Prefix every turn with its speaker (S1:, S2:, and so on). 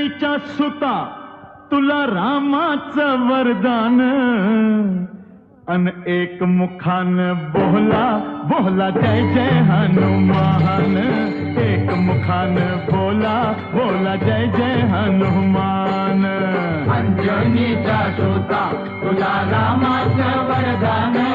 S1: अंजनीच्या सुता तुला रामाचं वरदान अन एक मुखान बोला बोला जय जय हनुमान एक मुखान बोला बोला जय जय हनुमान
S2: अंजनीचा सुता तुला रामाचं वरदान